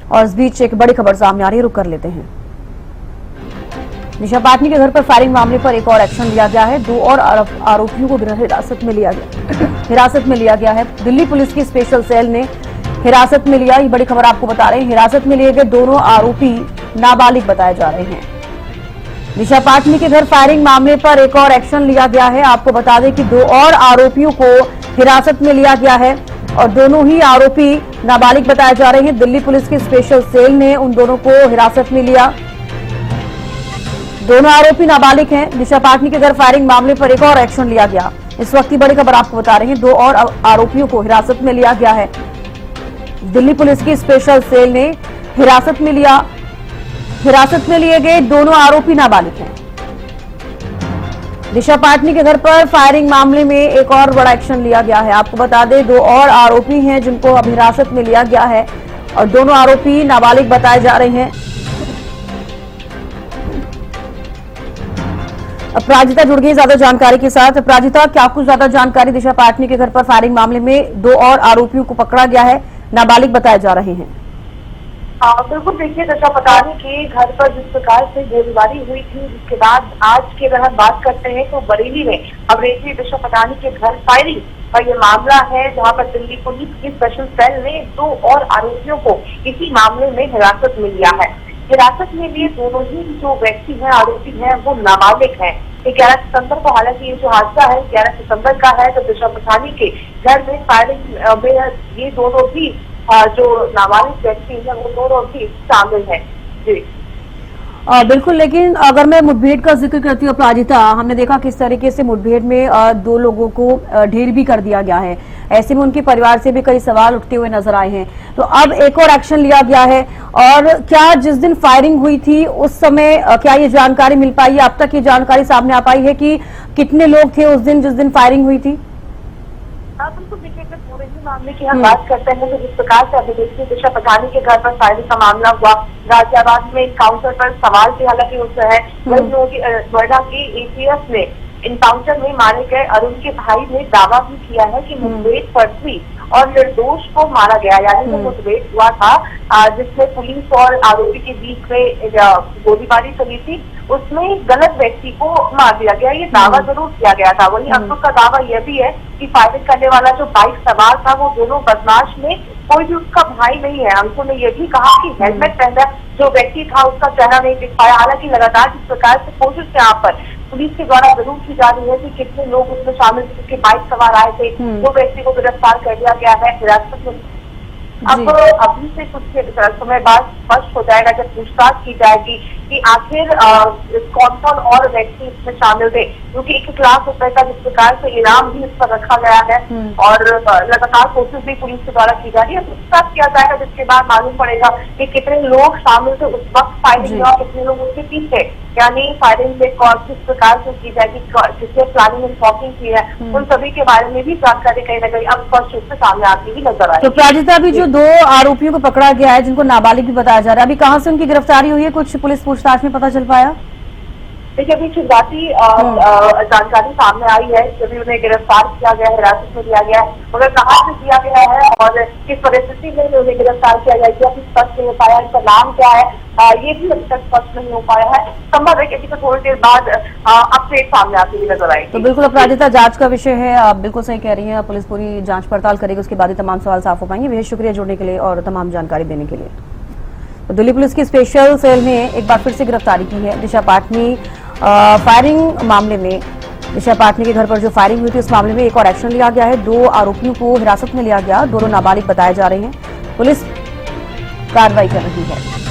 और इस बीच एक बड़ी खबर सामने आ रही है, रुक कर लेते हैं। दिशा पाटनी के घर पर फायरिंग मामले पर एक और एक्शन लिया गया है। 2 और आरोपियों को हिरासत में लिया गया है। दिल्ली पुलिस की स्पेशल सेल ने हिरासत में लिया। ये बड़ी खबर आपको बता रहे हैं। हिरासत में लिए गए दोनों आरोपी नाबालिग बताए जा रहे हैं। दिशा पाटनी के घर फायरिंग मामले पर एक और एक्शन लिया गया है। आपको बता दें कि 2 और आरोपियों को हिरासत में लिया गया है और दोनों ही आरोपी नाबालिग बताए जा रहे हैं। दिल्ली पुलिस की स्पेशल सेल ने उन दोनों को हिरासत में लिया। दोनों आरोपी नाबालिग हैं। दिशा पाटनी के घर फायरिंग मामले पर एक और एक्शन लिया गया। इस वक्त की बड़ी खबर आपको बता रहे हैं। 2 और आरोपियों को हिरासत में लिया गया है। दिल्ली पुलिस की स्पेशल सेल ने हिरासत में लिया। हिरासत में लिए गए दोनों आरोपी नाबालिग हैं। दिशा पाटनी के घर पर फायरिंग मामले में एक और बड़ा एक्शन लिया गया है। आपको बता दें 2 और आरोपी हैं जिनको अब हिरासत में लिया गया है और दोनों आरोपी नाबालिग बताए जा रहे हैं। अपराजिता जुड़ गई ज्यादा जानकारी के साथ। अपराजिता, क्या कुछ ज्यादा जानकारी? दिशा पाटनी के घर पर फायरिंग मामले में 2 और आरोपियों को पकड़ा गया है, नाबालिग बताए जा रहे हैं। बिल्कुल, देखिए दिशा पाटनी के घर पर जिस प्रकार से गोलीबारी हुई थी, जिसके बाद आज के अगर हम बात करते हैं तो बरेली में अब रेलवे दिशा पाटनी के घर फायरिंग का ये मामला है, जहां पर दिल्ली पुलिस की स्पेशल सेल ने 2 और आरोपियों को इसी मामले में हिरासत में लिया है। हिरासत में लिए दोनों ही जो व्यक्ति हैं, आरोपी हैं, वो नाबालिग हैं। 11 सितंबर को, हालांकि ये जो हादसा है 11 सितंबर का है, तो दिशा पाटनी के घर में फायरिंग में ये दोनों भी जो नाबालिग व्यक्ति हैं वो दोनों भी शामिल हैं। जी बिल्कुल, लेकिन अगर मैं मुठभेड़ का जिक्र करती हूँ अपराजिता, हमने देखा किस तरीके से मुठभेड़ में 2 लोगों को ढेर भी कर दिया गया है। ऐसे में उनके परिवार से भी कई सवाल उठते हुए नजर आए हैं। तो अब एक और एक्शन लिया गया है। और क्या जिस दिन फायरिंग हुई थी उस समय क्या ये जानकारी मिल पाई है? अब तक ये जानकारी सामने आ पाई है कि कितने लोग थे उस दिन जिस दिन फायरिंग हुई थी? बिल्कुल, देखिए अगर पूरे ही मामले की हम बात करते हैं तो जिस प्रकार से अभिनेत्री दिशा पाटनी के घर पर फायरिंग का मामला हुआ, गाजियाबाद में एनकाउंटर पर सवाल थे, हालांकि उस है नोएडा की एटीएस ने एनकाउंटर में मारे गए अरुण के भाई ने दावा भी किया है कि मुठभेड़ पर हुई और निर्दोष को मारा गया। यानी जो मुठभेड़ हुआ था जिसमें पुलिस और आरोपी के बीच में गोलीबारी चली थी, उसमें गलत व्यक्ति को मार दिया गया, ये दावा जरूर किया गया था। वहीं अंकुर का दावा यह भी है कि फायरिंग करने वाला जो बाइक सवार था वो दोनों बदमाश में कोई भी उसका भाई नहीं है। अंकुर ने यह भी कहा कि हेलमेट पहना जो व्यक्ति था उसका चेहरा नहीं दिख पाया। हालांकि लगातार जिस प्रकार से कोशिश यहाँ पर पुलिस के द्वारा जरूर की जा रही है कि कितने लोग उसमें शामिल थे, जिसके बाइक सवार आए थे, वो व्यक्ति को गिरफ्तार कर लिया गया है, हिरासत में। अब अभी से कुछ समय बाद स्पष्ट हो जाएगा जब पूछताछ की जाएगी कि आखिर कौन कौन और व्यक्ति इसमें शामिल थे, क्योंकि 1 लाख रुपए का जिस प्रकार से इनाम भी इस पर रखा गया है और लगातार कोशिश भी पुलिस के द्वारा की जा रही है। पूछताछ किया जाएगा जिसके बाद मालूम पड़ेगा कि कितने लोग शामिल थे उस वक्त फायरिंग में और कितने लोग उसके पीछे, यानी फायरिंग में किस प्रकार से की जाएगी, किसने प्लानिंग एंड प्लॉटिंग की है, उन सभी के बारे में भी जानकारी कहीं न कहीं अब स्पष्ट रूप से सामने आती हुई नजर आएगी। तो प्राजिता, अभी जो 2 आरोपियों को पकड़ा गया है जिनको नाबालिग भी बताया जा रहा है, अभी कहाँ से उनकी गिरफ्तारी हुई है? कुछ पुलिस पूछताछ में पता चल पाया? देखिए अभी शुरुआती जानकारी सामने आई है कि अभी उन्हें गिरफ्तार किया गया, हिरासत में लिया गया है, मगर कहाँ से किया गया है और किस परिस्थिति में उन्हें गिरफ्तार किया गया है स्पष्ट नहीं हो पाया। इनका नाम क्या है ये भी अभी तक स्पष्ट नहीं हो पाया है। संभव है कि अभी तो थोड़ी देर बाद अपडेट सामने आती हुई नजर आएगी। तो बिल्कुल अपराजिता, जांच का विषय है, आप बिल्कुल सही कह रही हैं। पुलिस पूरी जांच पड़ताल करेगी, उसके बाद ही तमाम सवाल साफ हो पाएंगे। बेहद शुक्रिया जुड़ने के लिए और तमाम जानकारी देने के लिए। तो दिल्ली पुलिस की स्पेशल सेल ने एक बार फिर से गिरफ्तारी की है। दिशा पाटनी फायरिंग मामले में, दिशा पाटनी के घर पर जो फायरिंग हुई थी उस मामले में एक और एक्शन लिया गया है। 2 आरोपियों को हिरासत में लिया गया, दोनों नाबालिग बताए जा रहे हैं। पुलिस कार्रवाई कर रही है।